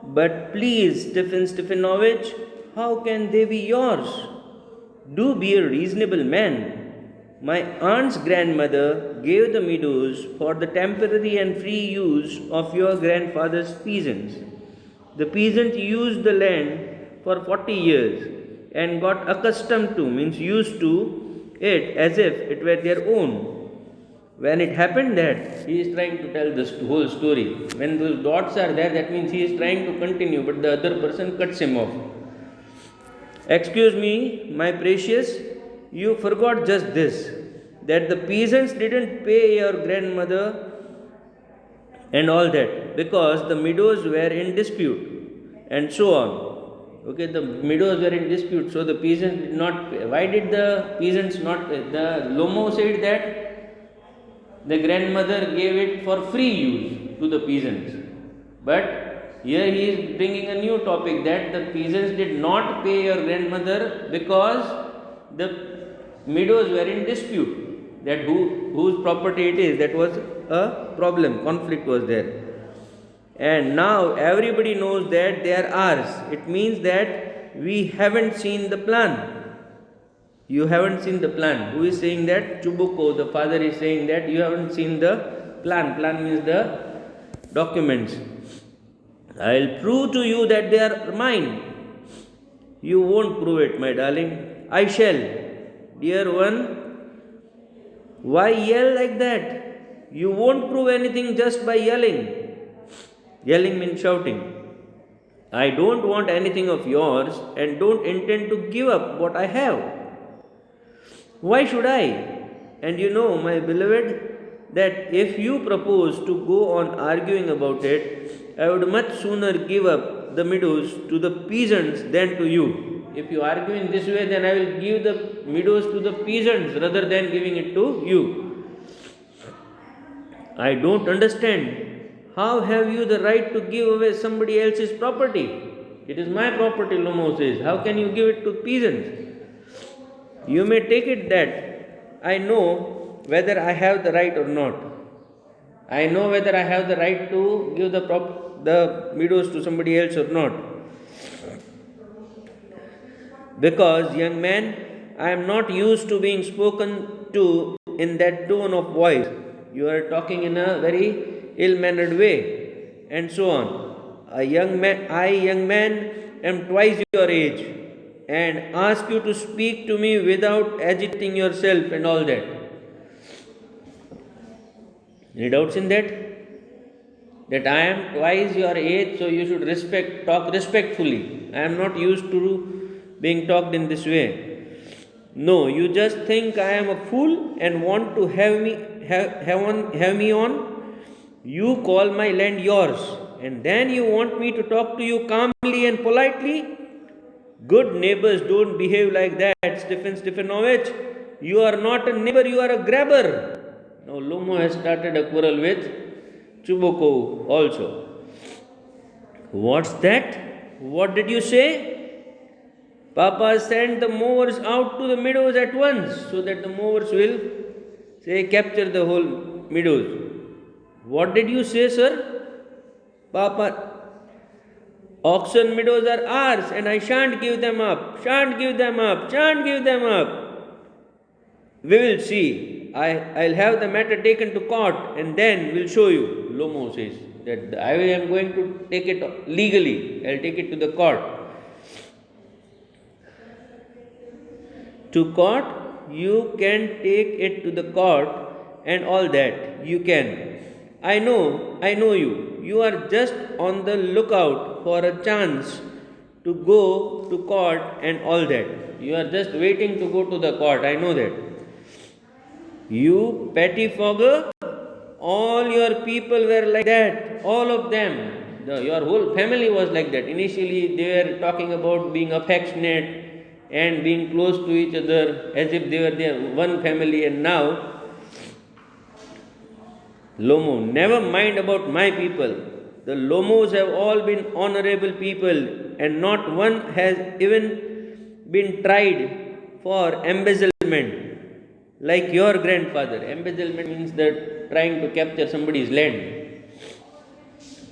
But please, Stefan Stefanovich, how can they be yours? Do be a reasonable man. My aunt's grandmother gave the meadows for the temporary and free use of your grandfather's peasants. The peasants used the land for 40 years and got accustomed to, means used to, it as if it were their own. When it happened that he is trying to tell this whole story, when those dots are there, that means he is trying to continue, but the other person cuts him off. Excuse me, my precious, you forgot just this, that the peasants didn't pay your grandmother and all that because the meadows were in dispute and so on. Okay, the meadows were in dispute, so the peasants did not pay. Why did the peasants not pay? The Lomo said that the grandmother gave it for free use to the peasants. But here he is bringing a new topic that the peasants did not pay your grandmother because the meadows were in dispute, that whose property it is, that was a problem, conflict was there. And now everybody knows that they are ours. It means that we haven't seen the plan. You haven't seen the plan. Who is saying that? Chubuko, the father, is saying that you haven't seen the plan. Plan means the documents. I'll prove to you that they are mine. You won't prove it, my darling. I shall. Dear one, why yell like that? You won't prove anything just by yelling. Yelling means shouting. I don't want anything of yours and don't intend to give up what I have. Why should I? And you know, my beloved, that if you propose to go on arguing about it, I would much sooner give up the meadows to the peasants than to you. If you argue in this way, then I will give the meadows to the peasants rather than giving it to you. I don't understand. How have you the right to give away somebody else's property? It is my property, Lomo says. How can you give it to peasants? You may take it that I know whether I have the right or not. I know whether I have the right to give the meadows to somebody else or not. Because, young man, I am not used to being spoken to in that tone of voice. You are talking in a very ill-mannered way, and so on. Young man, am twice your age, and ask you to speak to me without agitating yourself and all that. Any doubts in that? That I am twice your age, so you should talk respectfully. I am not used to being talked in this way. No, you just think I am a fool and want to have me on. You call my land yours, and then you want me to talk to you calmly and politely. Good neighbors don't behave like that, Stefan Stefanovich. You are not a neighbor, you are a grabber. Now Lomo has started a quarrel with Chuboko also. What's that? What did you say? Papa sent the mowers out to the meadows at once so that the mowers will capture the whole meadows. What did you say, sir? Papa, auction meadows are ours and I shan't give them up. Shan't give them up. Shan't give them up. We will see. I'll have the matter taken to court and then we'll show you. Lomo says that I am going to take it legally. I'll take it to the court. To court, you can take it to the court and all that. You can. I know you. You are just on the lookout for a chance to go to court and all that. You are just waiting to go to the court. I know that. You pettifogger, all your people were like that. All of them. Your whole family was like that. Initially, they were talking about being affectionate and being close to each other as if they were their one family, and now Lomo, never mind about my people. The Lomos have all been honorable people and not one has even been tried for embezzlement like your grandfather. Embezzlement means that trying to capture somebody's land.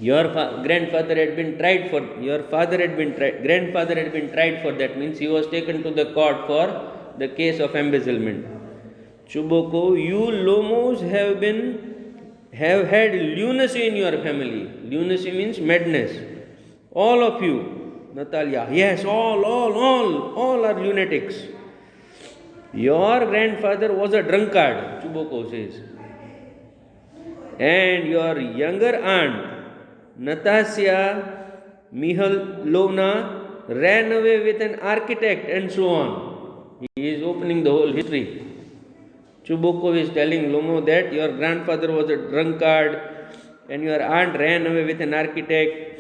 Grandfather had been tried for, your father had been tried, grandfather had been tried for that, means he was taken to the court for the case of embezzlement. Chuboko, you Lomos have had lunacy in your family. Lunacy means madness. All of you. Natalia, yes, all are lunatics. Your grandfather was a drunkard, Chuboko says. And your younger aunt, Natasha Mihailovna, ran away with an architect, and so on. He is opening the whole history. Chuboko is telling Lomo that your grandfather was a drunkard and your aunt ran away with an architect,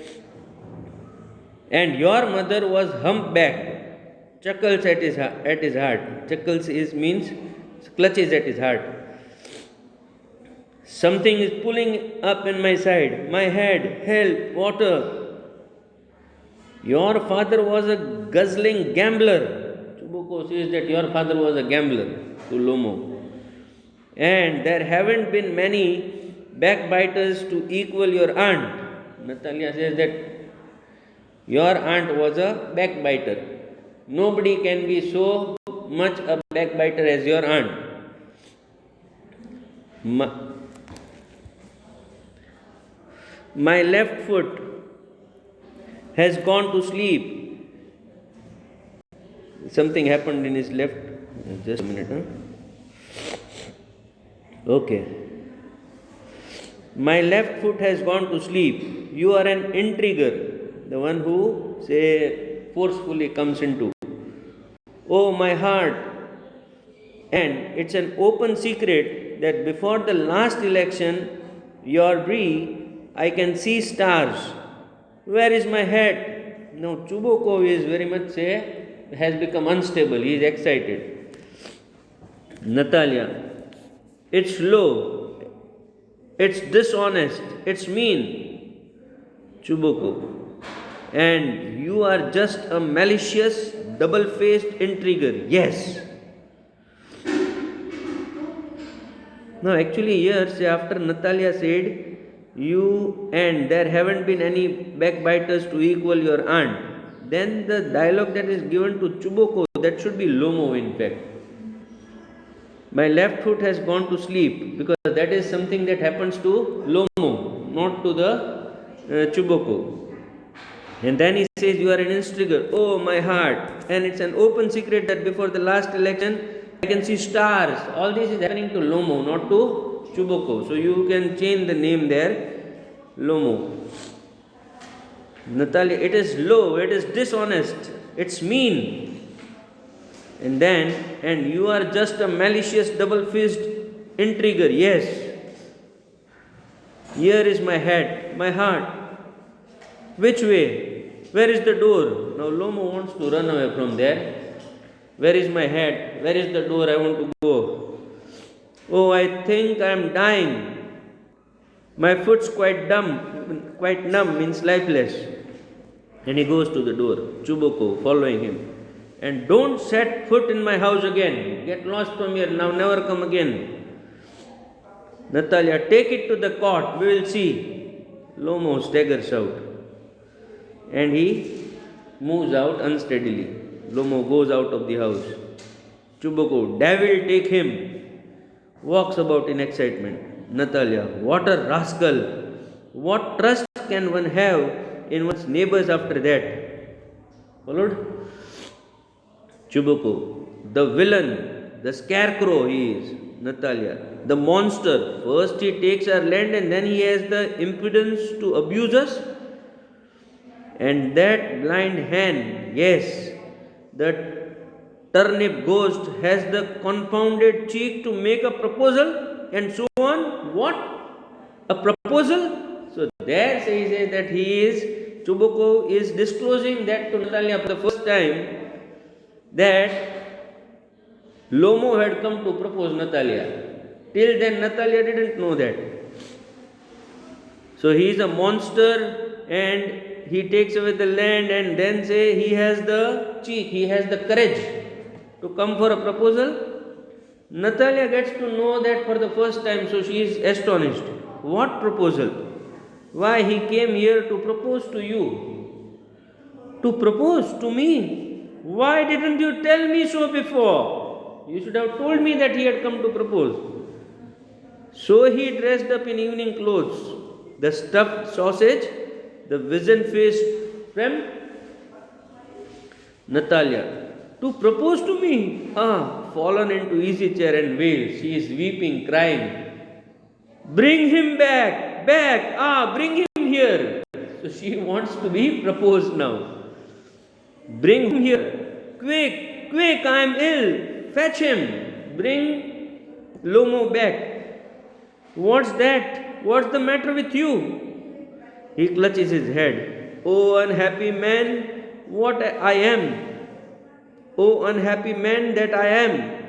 and your mother was humpbacked, chuckles at his heart. Chuckles means clutches at his heart. Something is pulling up in my side, my head, help, water. Your father was a guzzling gambler. Chuboko says that your father was a gambler to Lomo. And there haven't been many backbiters to equal your aunt. Natalia says that your aunt was a backbiter. Nobody can be so much a backbiter as your aunt. My left foot has gone to sleep. Something happened in his left. Just a minute. Okay. My left foot has gone to sleep. You are an intriguer, the one who, say, forcefully comes into. Oh, my heart. And it's an open secret that before the last election, your Brie, I can see stars. Where is my head? Now, Chuboko is very much, say, has become unstable. He is excited. Natalia. It's low, it's dishonest, it's mean. Chuboko. And you are just a malicious, double-faced intriguer. Yes. Now actually here, say after Natalia said, you and there haven't been any backbiters to equal your aunt, then the dialogue that is given to Chuboko, that should be Lomo in fact. My left foot has gone to sleep, because that is something that happens to Lomo, not to the Chuboko. And then he says, you are an intriguer. Oh, my heart. And it's an open secret that before the last election, I can see stars. All this is happening to Lomo, not to Chuboko. So you can change the name there, Lomo. Natalia, it is low, it is dishonest, it's mean. And you are just a malicious, double-faced intriguer. Yes. Here is my head, my heart. Which way? Where is the door? Now Lomo wants to run away from there. Where is my head? Where is the door? I want to go. Oh, I think I am dying. My foot's quite numb, means lifeless. And he goes to the door. Chuboko following him. And don't set foot in my house again. Get lost from here. Now never come again. Natalia, take it to the court. We will see. Lomo staggers out. And he moves out unsteadily. Lomo goes out of the house. Chuboko, devil take him. Walks about in excitement. Natalia, what a rascal. What trust can one have in one's neighbors after that? Followed? Chuboko, the villain, the scarecrow he is, Natalia, the monster. First he takes our land and then he has the impudence to abuse us. And that blind hen, yes, that turnip ghost has the confounded cheek to make a proposal and so on. What? A proposal? So there says that Chuboko is disclosing that to Natalia for the first time, that Lomo had come to propose Natalia. Till then Natalia didn't know that. So he is a monster and he takes away the land, and then say he has the cheek, he has the courage to come for a proposal. Natalia gets to know that for the first time, so she is astonished. What proposal? why he came here to propose to you. To propose to me? Why didn't you tell me so before? You should have told me that he had come to propose. So he dressed up in evening clothes, the stuffed sausage, the wizen-faced friend, Natalia, to propose to me. Fallen into easy chair and wailed. She is weeping, crying. Bring him back, bring him here. So she wants to be proposed now. Bring him here. Quick, quick, I am ill. Fetch him. Bring Lomo back. What's that? What's the matter with you? He clutches his head. Oh, unhappy man, what I am. Oh, unhappy man that I am.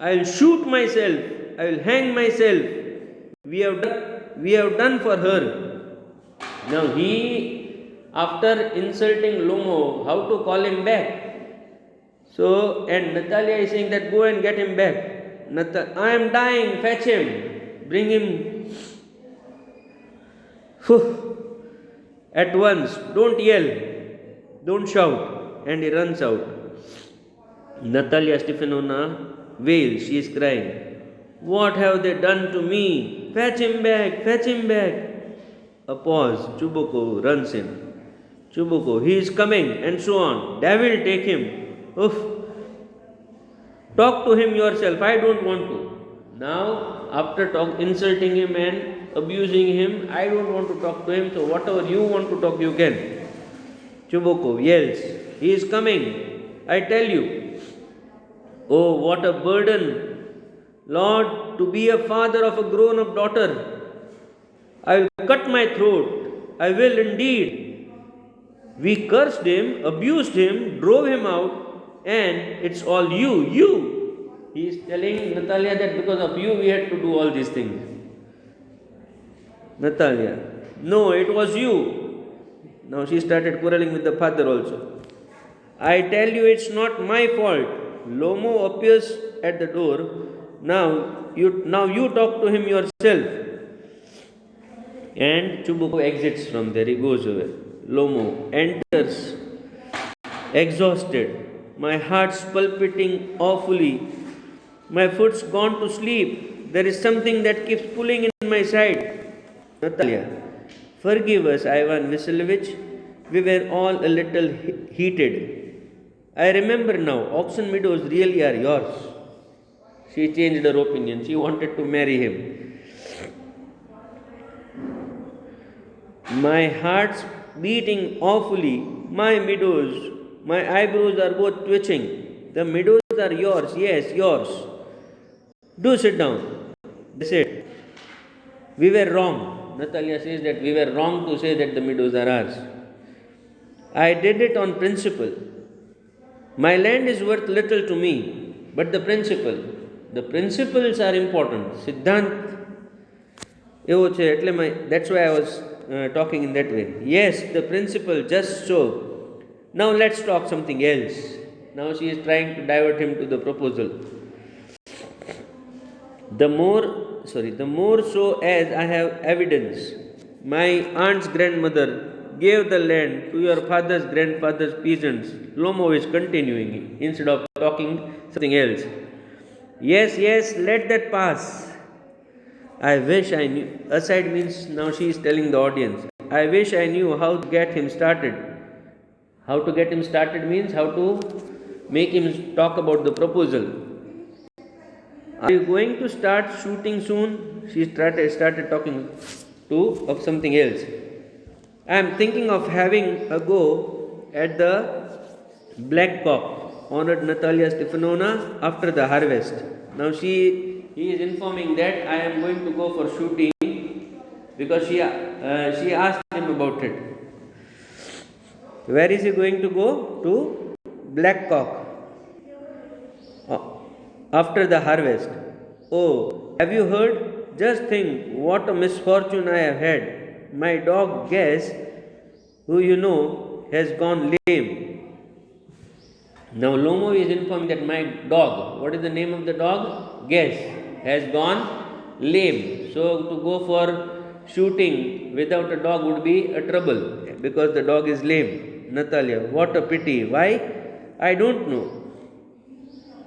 I'll shoot myself. I will hang myself. We have done for her. Now he, after insulting Lomo, how to call him back? So, and Natalia is saying that go and get him back. I am dying, fetch him. Bring him. At once, don't yell, don't shout. And he runs out. Natalia Stefanovna wails, she is crying. What have they done to me? Fetch him back, fetch him back. A pause. Chubuko runs in. Chubuko, he is coming, and so on. Devil, take him. Oof. Talk to him yourself. I don't want to. Now, after insulting him and abusing him, I don't want to talk to him. So, whatever you want to talk, you can. Chubuko yells, he is coming. I tell you. Oh, what a burden, Lord, to be a father of a grown up daughter. I will cut my throat. I will indeed. We cursed him, abused him, drove him out, and it's all you. He is telling Natalia that because of you we had to do all these things. Natalia, no, it was you. Now she started quarreling with the father also. I tell you, it's not my fault. Lomo appears at the door. Now you talk to him yourself. And Chubuko exits from there. He goes away. Lomo enters, exhausted. My heart's palpitating awfully. My foot's gone to sleep. There is something that keeps pulling in my side. Natalia, forgive us, Ivan Vasilovich. We were all a little heated. I remember now, Oxen Meadows really are yours. She changed her opinion. She wanted to marry him. My heart's beating awfully. My meadows, my eyebrows are both twitching. The meadows are yours, yes, yours. Do sit down. They said, we were wrong. Natalia says that we were wrong to say that the meadows are ours. I did it on principle. My land is worth little to me, but the principles are important. Siddhant, that's why I was talking in that way. Yes, the principle, just so. Now let's talk something else. Now she is trying to divert him to the proposal. The more so as I have evidence. My aunt's grandmother gave the land to your father's grandfather's peasants. Lomo is continuing instead of talking something else. Yes, let that pass. I wish I knew. Aside means now she is telling the audience. I wish I knew how to get him started. How to get him started means how to make him talk about the proposal. Are you going to start shooting soon? She started talking of something else. I am thinking of having a go at the black cock, honored Natalia Stefanovna, after the harvest. Now he is informing that I am going to go for shooting because she asked him about it. Where is he going to go? To black cock. After the harvest. Oh, have you heard? Just think what a misfortune I have had. My dog Guess, who you know, has gone lame. Now Lomo is informing that my dog, what is the name of the dog? Guess, has gone lame. So to go for shooting without a dog would be a trouble because the dog is lame. Natalia, what a pity. Why? I don't know.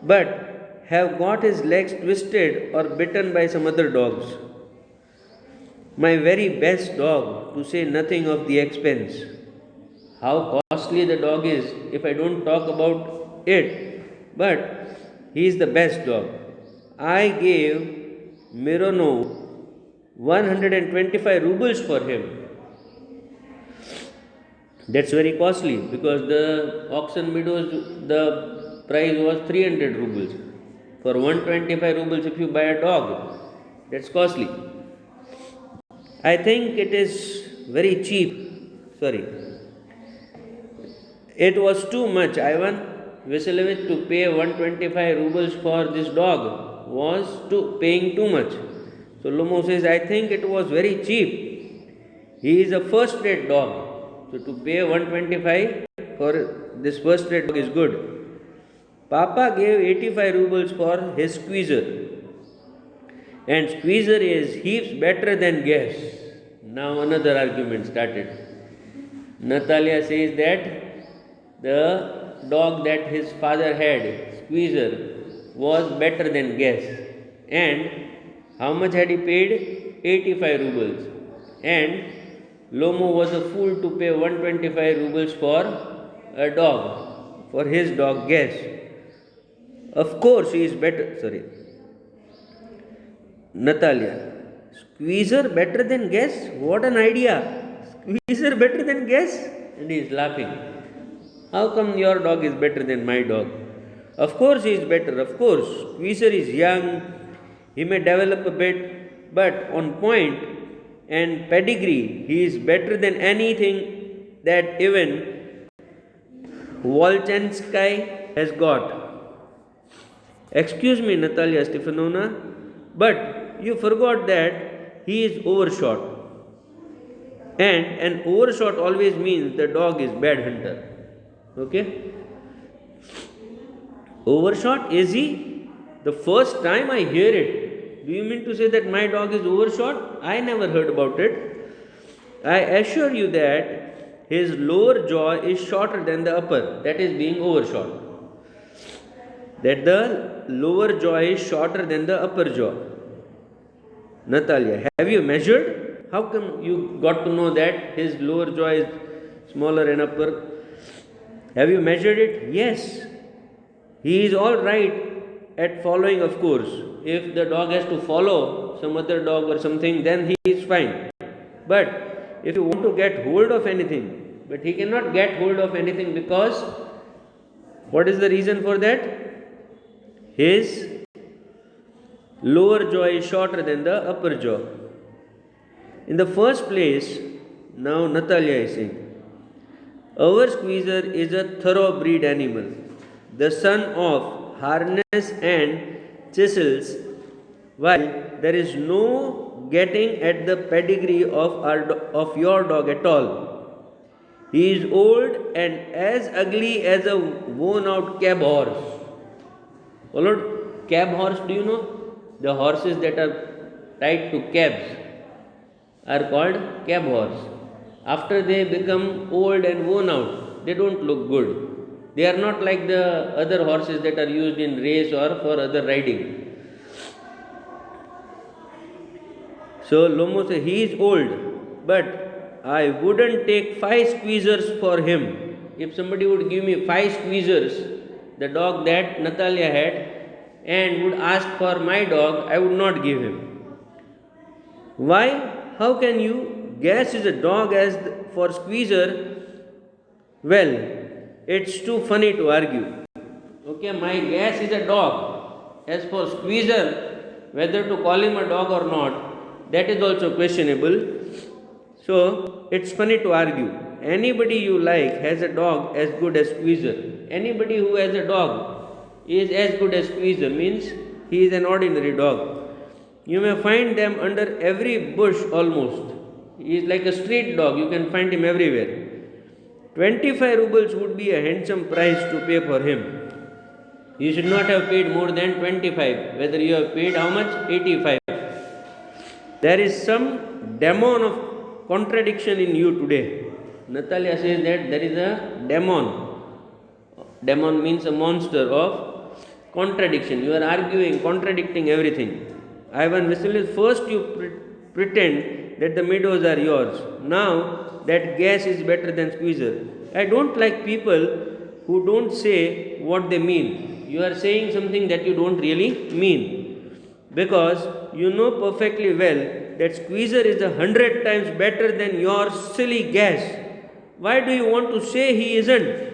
But have got his legs twisted or bitten by some other dogs. My very best dog, to say nothing of the expense. How costly the dog is if I don't talk about it. But he is the best dog. I gave Mironov 125 rubles for him. That's very costly because the auction meadows, the price was 300 rubles. For 125 rubles, if you buy a dog, that's costly. I think it is very cheap. Sorry. It was too much, Ivan Vasilevich, to pay 125 rubles for this dog was paying too much. So Lomo says, I think it was very cheap. He is a first-rate dog. So to pay 125 for this first-rate dog is good. Papa gave 85 rubles for his squeezer. And squeezer is heaps better than gas. Now another argument started. Natalia says that the dog that his father had, squeezer, was better than gas. And how much had he paid? 85 rubles. And Lomo was a fool to pay 125 rubles for a dog, for his dog, gas. Of course he is better. Sorry. Natalia, squeezer better than gas? What an idea! Squeezer better than gas? And he is laughing. How come your dog is better than my dog? Of course he is better, of course. Squeezer is young, he may develop a bit, but on point and pedigree, he is better than anything that even Volchansky has got. Excuse me, Natalia Stefanovna, but you forgot that he is overshot. And an overshot always means the dog is bad hunter. Okay? Overshot, is he? The first time I hear it. Do you mean to say that my dog is overshot? I never heard about it. I assure you that his lower jaw is shorter than the upper. That is being overshot. That the lower jaw is shorter than the upper jaw. Natalia, have you measured? How come you got to know that his lower jaw is smaller and upper? Have you measured it? Yes. He is all right at following, of course. If the dog has to follow some other dog or something, then he is fine. But if you want to get hold of anything, but he cannot get hold of anything because, what is the reason for that? His lower jaw is shorter than the upper jaw. In the first place, now Natalia is saying, our squeezer is a thoroughbred animal, the son of harness and chisels, while there is no getting at the pedigree of your dog at all. He is old and as ugly as a worn-out cab horse. Followed? Cab horse, do you know? The horses that are tied to cabs are called cab horse. After they become old and worn out, they don't look good. They are not like the other horses that are used in race or for other riding. So Lomo says, he is old, but I wouldn't take 5 squeezers for him. If somebody would give me 5 squeezers, the dog that Natalia had, and would ask for my dog, I would not give him. Why? How can you? Gas is a dog as for squeezer. Well, it's too funny to argue. Okay, my gas is a dog. As for squeezer, whether to call him a dog or not, that is also questionable. So, it's funny to argue. Anybody you like has a dog as good as squeezer. Anybody who has a dog is as good as squeezer, means he is an ordinary dog. You may find them under every bush almost. He is like a street dog, you can find him everywhere. 25 rubles would be a handsome price to pay for him. You should not have paid more than 25. Whether you have paid how much? 85. There is some demon of contradiction in you today. Natalia says that there is a demon. Demon means a monster of contradiction. You are arguing, contradicting everything. Ivan Vasilyevich, first you pretend that the meadows are yours. Now that gas is better than squeezer. I don't like people who don't say what they mean. You are saying something that you don't really mean. Because you know perfectly well that squeezer is 100 times better than your silly gas. Why do you want to say he isn't?